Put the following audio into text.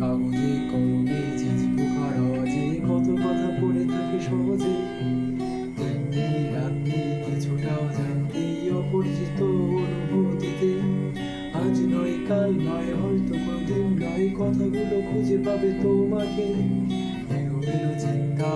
কাগজে কলমে ঝিঝি পোকার আওয়াজে কত কথা পড়ে থাকে সহজে। দিন রাত্রি কিছুটাও জানতে অপরিচিত অনুভূতিতে। আজ নয় কাল নয় হয়তো কোনদিন নয় কথাগুলো খুঁজে পাবে তোমাকে। এলোমেলো চিন্তা